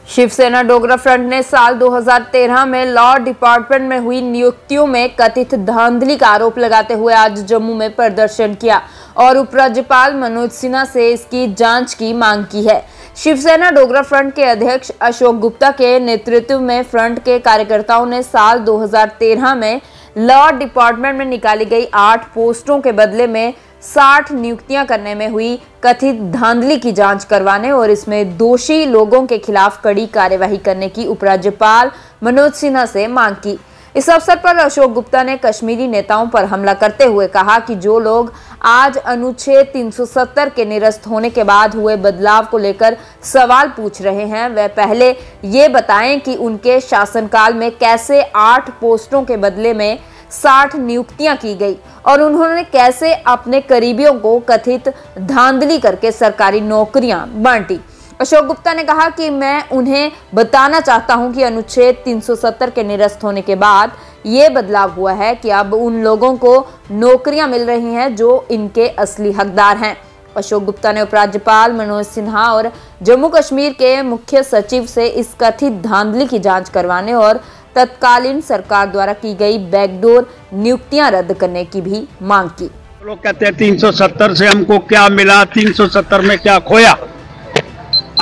Shiv Sena Dogra front ने साल 2013 में लॉ डिपार्टमेंट में हुई नियुक्तियों में कथित धांधली का आरोप लगाते हुए आज जम्मू में प्रदर्शन किया और उपराज्यपाल मनोज सिन्हा से इसकी जांच की मांग की है। शिवसेना डोगरा फ्रंट के अध्यक्ष अशोक गुप्ता के नेतृत्व में फ्रंट के कार्यकर्ताओं ने साल 2013 में लॉ डिपार्टमेंट में निकाली गई 8 पोस्टों के बदले में 60 नियुक्तियां करने में हुई कथित धांधली की जांच करवाने और इसमें दोषी लोगों के खिलाफ कड़ी कार्यवाही करने की उपराज्यपाल मनोज सिन्हा से मांग की। इस अवसर पर अशोक गुप्ता ने कश्मीरी नेताओं पर हमला करते हुए कहा कि जो लोग आज अनुच्छेद 370 के निरस्त होने के बाद हुए बदलाव को लेकर सवाल पूछ रहे हैं, वह पहले ये बताएं कि उनके शासनकाल में कैसे 8 पोस्टों के बदले में 60 नियुक्तियां की गई और उन्होंने कैसे अपने करीबियों को कथित धांधली करके सरकारी नौकरियां बांटी। अशोक गुप्ता ने कहा कि मैं उन्हें बताना चाहता हूं कि अनुच्छेद 370 के निरस्त होने के बाद ये बदलाव हुआ है कि अब उन लोगों को नौकरियां मिल रही हैं जो इनके असली हकदार हैं। अशोक गुप्ता ने उपराज्यपाल मनोज सिन्हा और जम्मू कश्मीर के मुख्य सचिव से इस कथित धांधली की जांच करवाने और तत्कालीन सरकार द्वारा की गई बैकडोर नियुक्तियां रद्द करने की भी मांग की। लोग कहते हैं 370 से हमको क्या मिला, 370 में क्या खोया।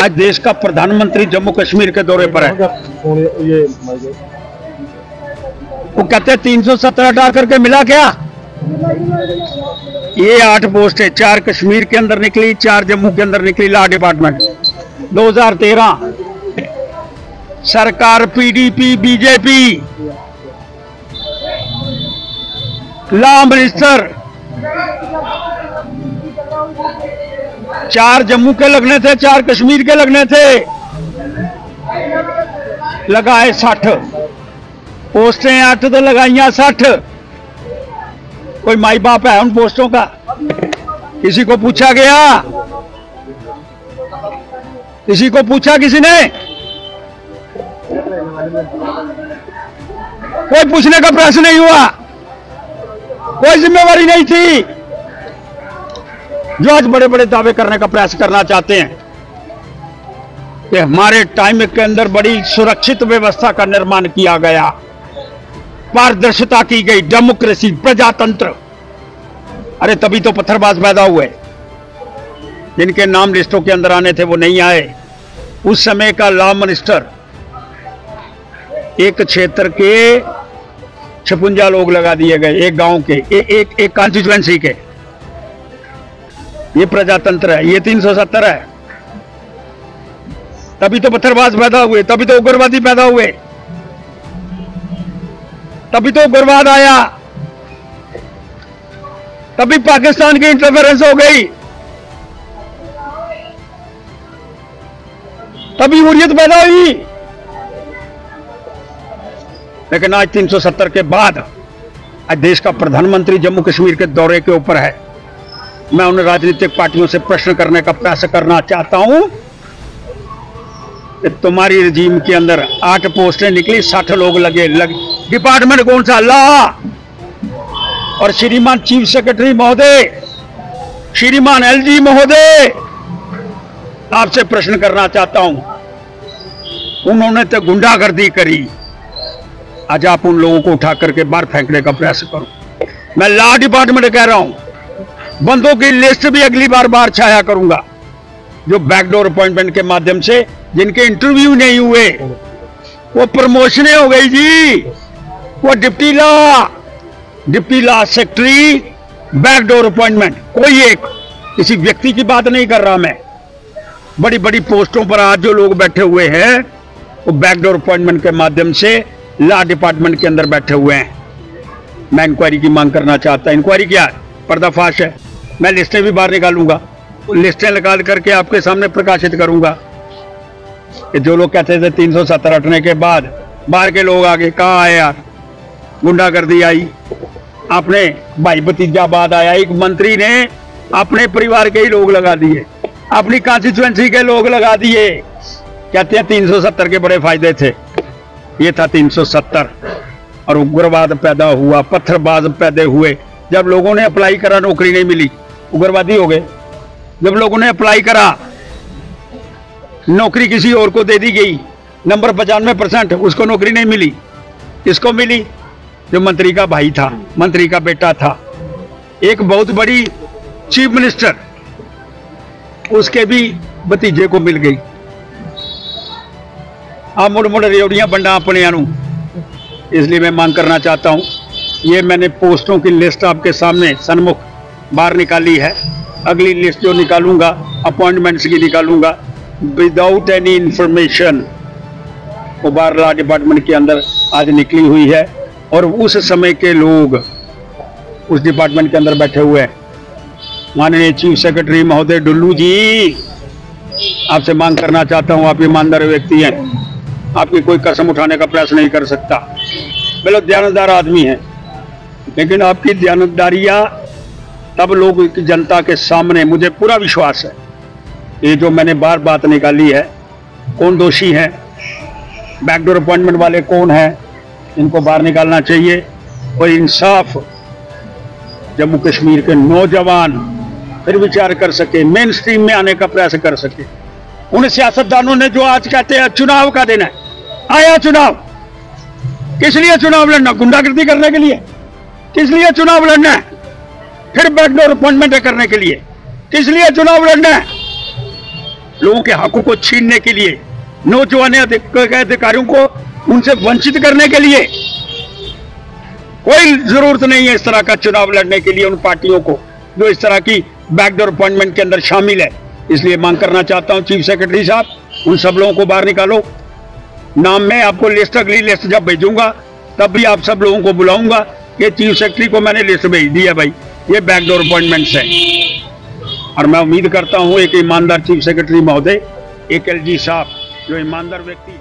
आज देश का प्रधानमंत्री जम्मू कश्मीर के दौरे पर है। वो कहते हैं 370 हटा करके मिला क्या? ये 8 पोस्ट है, 4 कश्मीर के अंदर निकली, 4 जम्मू के अंदर निकली। लॉ डिपार्टमेंट 2013 सरकार PDP BJP, law minister 4 Jammu के लगने थे, 4 कश्मीर के लगने थे, लगाए 60 पोस्टें, 8 तो लगाइया 60। कोई माई बाप है उन पोस्टों का? किसी को पूछा गया? किसी को पूछा किसी ने? कोई पूछने का प्रश्न नहीं हुआ, कोई जिम्मेवारी नहीं थी। जो आज बड़े बड़े दावे करने का प्रयास करना चाहते हैं कि हमारे टाइम के अंदर बड़ी सुरक्षित व्यवस्था का निर्माण किया गया, पारदर्शिता की गई, डेमोक्रेसी, प्रजातंत्र। अरे तभी तो पत्थरबाज पैदा हुए, जिनके नाम लिस्टों के अंदर आने थे वो नहीं आए। उस समय का लॉ मिनिस्टर एक क्षेत्र के 56 लोग लगा दिए गए, एक गांव के, एक कॉन्स्टिट्यूएंसी के। ये प्रजातंत्र है, ये 370 है। तभी तो पत्थरबाज पैदा हुए, तभी तो उग्रवादी पैदा हुए, तभी तो उग्रवाद आया, तभी पाकिस्तान की इंटरफेरेंस हो गई, तभी हुर्रियत पैदा हुई। लेकिन आज 370 के बाद आज देश का प्रधानमंत्री जम्मू कश्मीर के दौरे के ऊपर है। मैं उन राजनीतिक पार्टियों से प्रश्न करने का प्रयास करना चाहता हूं कि तुम्हारी रजीम के अंदर 8 पोस्टें निकली, 60 लोग लगे। डिपार्टमेंट कौन सा? लॉ। और श्रीमान चीफ सेक्रेटरी महोदय, श्रीमान एलजी महोदय, आपसे प्रश्न करना चाहता हूं, उन्होंने तो गुंडागर्दी करी, आज आप उन लोगों को उठा करके बाहर फेंकने का प्रयास करो। मैं लॉ डिपार्टमेंट कह रहा हूं, बंदों की लिस्ट भी अगली बार बाहर छाया करूंगा, जो बैकडोर अपॉइंटमेंट के माध्यम से जिनके इंटरव्यू नहीं हुए, वो प्रमोशनें हो गई जी। वो deputy law secretary, backdoor appointment. कोई एक किसी व्यक्ति की बात नहीं कर रहा मैं। बड़ी बड़ी पोस्टों पर आज जो लोग बैठे हुए हैं वो बैकडोर अपॉइंटमेंट के माध्यम से लॉ डिपार्टमेंट के अंदर बैठे हुए हैं। मैं इंक्वायरी की मांग करना चाहता। इंक्वायरी क्या है? पर्दाफाश है। मैं लिस्टें भी बाहर निकालूंगा, लिस्टें निकाल करके आपके सामने प्रकाशित करूंगा कि जो लोग कहते थे 370 हटने के बाद बाहर के लोग आगे कहाँ आए यार, गुंडागर्दी आई, आपने भाई भतीजा बाद आया, एक मंत्री ने अपने परिवार के ही लोग लगा दिए, अपनी कॉन्स्टिट्यूएंसी के लोग लगा दिए। कहते हैं 370 के बड़े फायदे थे। ये था 370 और उग्रवाद पैदा हुआ, पत्थरबाज पैदा हुए। जब लोगों ने अप्लाई करा नौकरी नहीं मिली, उग्रवादी हो गए। जब लोगों ने अप्लाई करा नौकरी किसी और को दे दी गई, नंबर 95%, उसको नौकरी नहीं मिली। किसको मिली? जो मंत्री का भाई था, मंत्री का बेटा था। एक बहुत बड़ी चीफ मिनिस्टर, उसके भी भतीजे को मिल गई। आप मुड़ मुड़ रेवड़ियां बंडा अपने आनू। इसलिए मैं मांग करना चाहता हूं, ये मैंने पोस्टों की लिस्ट आपके सामने सन्मुख बाहर निकाली है। अगली लिस्ट जो निकालूंगा अपॉइंटमेंट्स की निकालूंगा विदाउट एनी इंफॉर्मेशन। वो बाहर लॉ डिपार्टमेंट के अंदर आज निकली हुई है और उस समय के लोग उस डिपार्टमेंट के अंदर बैठे हुए हैं। माननीय चीफ सेक्रेटरी महोदय डुल्लू जी, आपसे मांग करना चाहता हूं, आप ईमानदार व्यक्ति हैं, आपकी कोई कसम उठाने का प्रयास नहीं कर सकता। बिल्कुल दयानतदार आदमी हैं, लेकिन आपकी दयानतदारियां तब लोग की जनता के सामने, मुझे पूरा विश्वास है ये जो मैंने बार बात निकाली है, कौन दोषी है, बैकडोर अपॉइंटमेंट वाले कौन है, इनको बाहर निकालना चाहिए और इंसाफ जम्मू कश्मीर के नौजवान फिर विचार कर सके, मेन स्ट्रीम में आने का प्रयास कर सके। उन सियासतदानों ने जो आज कहते हैं चुनाव का दिन है, आया चुनाव, किस लिए चुनाव लड़ना? गुंडागर्दी करने के लिए? किस लिए चुनाव लड़ना है? फिर बैकडोर अपॉइंटमेंट करने के लिए? किस लिए चुनाव लड़ना है? लोगों के हकों को छीनने के लिए, नौजवान अधिकारियों को उनसे वंचित करने के लिए। कोई जरूरत नहीं है इस तरह का चुनाव लड़ने के लिए उन पार्टियों को जो इस तरह की बैकडोर अपॉइंटमेंट के अंदर शामिल है। इसलिए मांग करना चाहता हूं चीफ सेक्रेटरी साहब, उन सब लोगों को बाहर निकालो। नाम में आपको लिस्ट, अगली लिस्ट जब भेजूंगा तब भी आप सब लोगों को बुलाऊंगा। ये चीफ सेक्रेटरी को मैंने लिस्ट भेज दी है भाई, ये बैकडोर अपॉइंटमेंट्स है। और मैं उम्मीद करता हूं एक ईमानदार चीफ सेक्रेटरी महोदय, एक एलजी साहब जो ईमानदार व्यक्ति